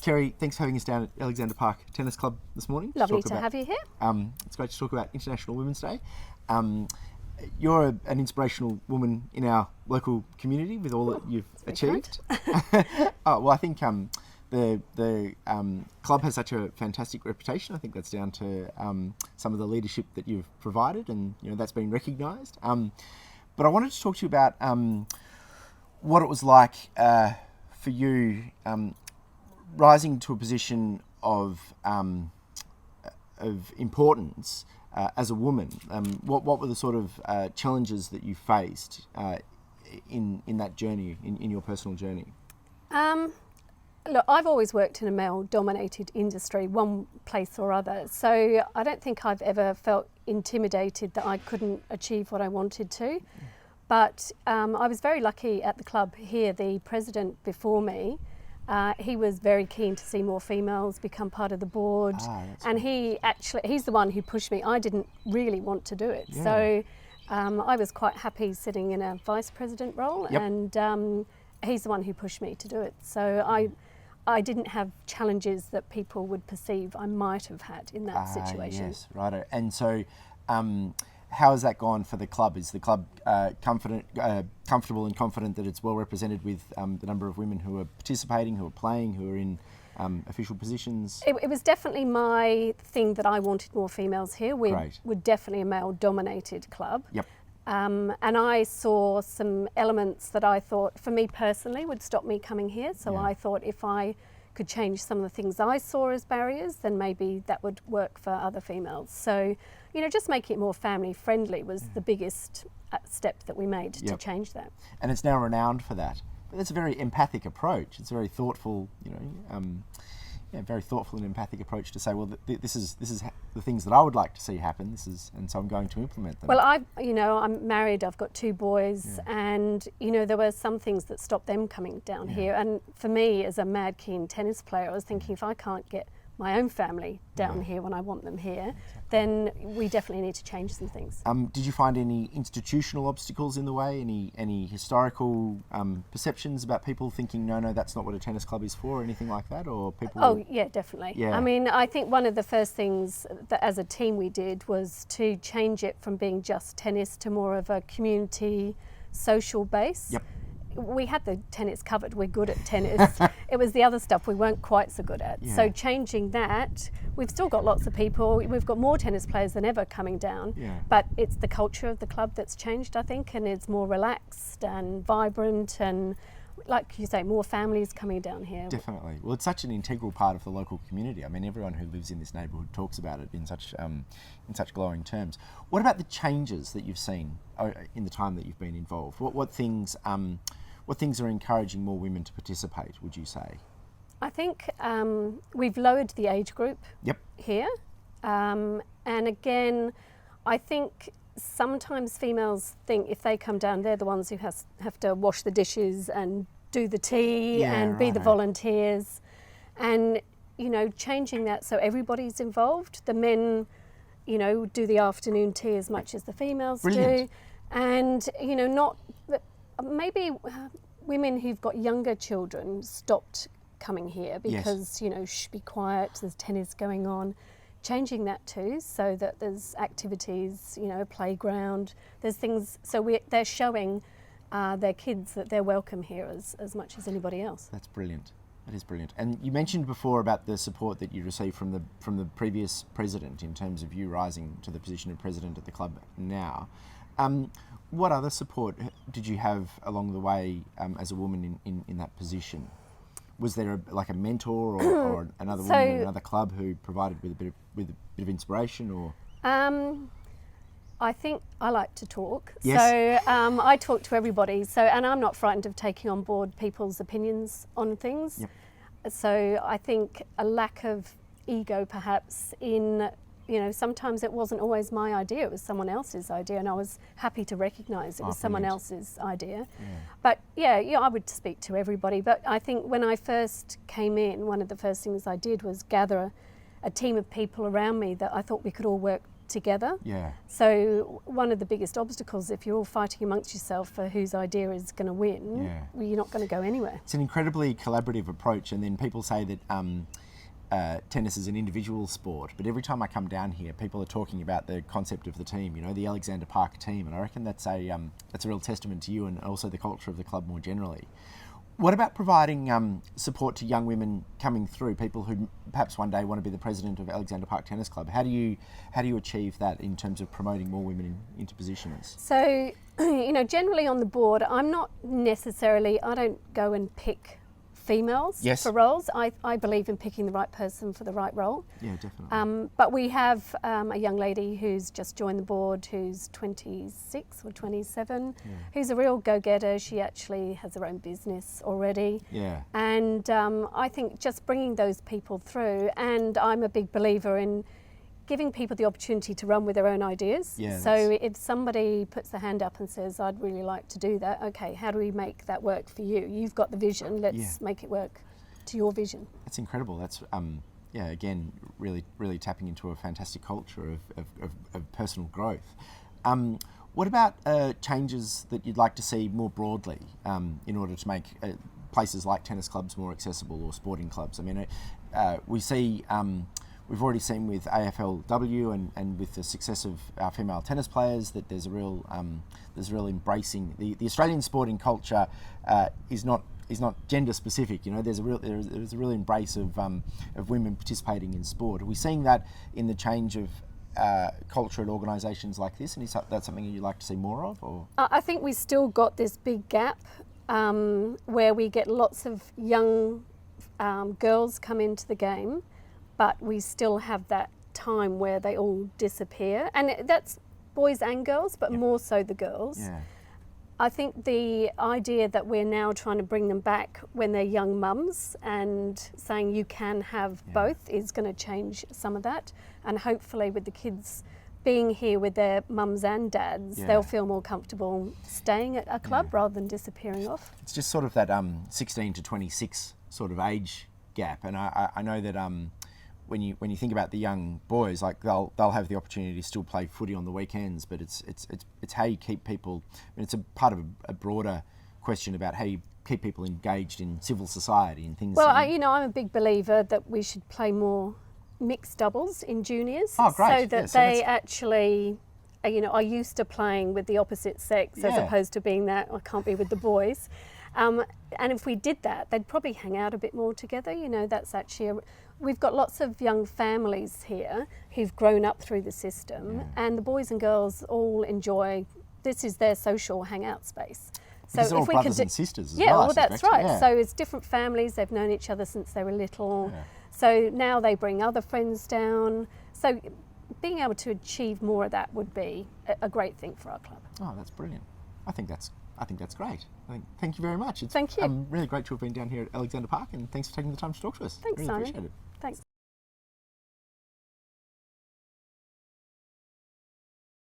Ceri, thanks for having us down at Alexander Park Tennis Club this morning. Lovely to have you here. It's great to talk about International Women's Day. You're an inspirational woman in our local community with all that you've achieved. I think the club has such a fantastic reputation. I think that's down to some of the leadership that you've provided, and that's been recognised. But I wanted to talk to you about what it was like for you rising to a position of importance as a woman. What were the sort of challenges that you faced in that journey, in your personal journey? Look, I've always worked in a male-dominated industry, one place or other, so I don't think I've ever felt intimidated that I couldn't achieve what I wanted to. But I was very lucky at the club here. The president before me, he was very keen to see more females become part of the board, and he's the one who pushed me. I didn't really want to do it, so I was quite happy sitting in a vice president role, and he's the one who pushed me to do it. So I didn't have challenges that people would perceive I might have had in that situation. Yes, righto. And so how has that gone for the club? Is the club comfortable and confident that it's well represented with the number of women who are participating, who are playing, who are in official positions? It was definitely my thing that I wanted more females here. We're definitely a male-dominated club. Yep. And I saw some elements that I thought, for me personally, would stop me coming here. So I thought if I could change some of the things I saw as barriers, then maybe that would work for other females. So, just making it more family friendly was the biggest step that we made to change that. And it's now renowned for that. But it's a very empathic approach. It's a very thoughtful, very thoughtful and empathic approach to say, well, this is the things that I would like to see happen. And so I'm going to implement them. Well, I'm married. I've got 2 boys, and there were some things that stopped them coming down here. And for me, as a mad keen tennis player, I was thinking if I can't get my own family down here when I want them here, then we definitely need to change some things. Did you find any institutional obstacles in the way? Any historical perceptions about people thinking, no, that's not what a tennis club is for, or anything like that? Or people? Oh, yeah, definitely. Yeah. I mean, I think one of the first things that as a team we did was to change it from being just tennis to more of a community social base. Yep. We had the tennis covered, we're good at tennis. It was the other stuff we weren't quite so good at. So changing that, we've still got lots of people, we've got more tennis players than ever coming down, but it's the culture of the club that's changed, I think, and it's more relaxed and vibrant, and like you say, more families coming down here. Definitely. Well, it's such an integral part of the local community. I mean, everyone who lives in this neighbourhood talks about it in such glowing terms. What about the changes that you've seen in the time that you've been involved? What things are encouraging more women to participate, would you say? I think we've lowered the age group here. And again, I think sometimes females think if they come down, they're the ones who have to wash the dishes and do the tea and be the volunteers. And, changing that so everybody's involved. The men, do the afternoon tea as much as the females do. And, maybe women who've got younger children stopped coming here because, shh, be quiet, there's tennis going on. Changing that too, so that there's activities, a playground, there's things, so they're showing their kids that they're welcome here as much as anybody else. That's brilliant. That is brilliant. And you mentioned before about the support that you received from the previous president in terms of you rising to the position of president at the club now. What other support did you have along the way as a woman in that position? Was there a mentor or another woman in another club who provided with a bit of inspiration, or? I think I like to talk. Yes. So I talk to everybody. And I'm not frightened of taking on board people's opinions on things. Yep. So I think a lack of ego perhaps in, sometimes it wasn't always my idea, it was someone else's idea, and I was happy to recognise it was someone else's idea. But I would speak to everybody. But I think when I first came in, one of the first things I did was gather a team of people around me that I thought we could all work together. Yeah. So one of the biggest obstacles, if you're all fighting amongst yourself for whose idea is going to win, well, you're not going to go anywhere. It's an incredibly collaborative approach, and then people say that tennis is an individual sport, but every time I come down here, people are talking about the concept of the team, you know, the Alexander Park team, and I reckon that's a real testament to you and also the culture of the club more generally. What about providing support to young women coming through, people who perhaps one day want to be the president of Alexander Park Tennis Club? How do you achieve that in terms of promoting more women into positions? So, you know, generally on the board, I don't go and pick females for roles. I believe in picking the right person for the right role. Yeah, definitely. But we have a young lady who's just joined the board who's 26 or 27, who's a real go-getter. She actually has her own business already. Yeah. And I think just bringing those people through, and I'm a big believer in giving people the opportunity to run with their own ideas. Yeah, so if somebody puts their hand up and says, I'd really like to do that, okay, how do we make that work for you? You've got the vision, let's make it work to your vision. That's incredible. That's, again, really tapping into a fantastic culture of personal growth. What about changes that you'd like to see more broadly in order to make places like tennis clubs more accessible, or sporting clubs? I mean, we see... we've already seen with AFLW and with the success of our female tennis players that there's a real embracing. The Australian sporting culture is not gender specific. You know, there's a real embrace of women participating in sport. Are we seeing that in the change of culture at organisations like this, and is that something you'd like to see more of? Or I think we've still got this big gap where we get lots of young girls come into the game, but we still have that time where they all disappear. And that's boys and girls, but more so the girls. Yeah. I think the idea that we're now trying to bring them back when they're young mums and saying you can have both is going to change some of that. And hopefully with the kids being here with their mums and dads, they'll feel more comfortable staying at a club rather than disappearing off. It's just sort of that 16 to 26 sort of age gap. And I know that... When you think about the young boys, like they'll have the opportunity to still play footy on the weekends, but it's how you keep people. I mean, it's a part of a broader question about how you keep people engaged in civil society and things. Well, I'm a big believer that we should play more mixed doubles in juniors. Oh, great! So that they actually, are used to playing with the opposite sex as opposed to being that I can't be with the boys. And if we did that, they'd probably hang out a bit more together. You know, that's actually we've got lots of young families here who've grown up through the system, and the boys and girls all enjoy. This is their social hangout space. So if all we brothers and sisters as well. Well, that's right. Yeah. So it's different families. They've known each other since they were little. Yeah. So now they bring other friends down. So being able to achieve more of that would be a great thing for our club. Oh, that's brilliant. I think that's great. Thank you very much. Thank you. Really great to have been down here at Alexander Park, and thanks for taking the time to talk to us. Thanks, really Simon. Appreciate it. Thanks.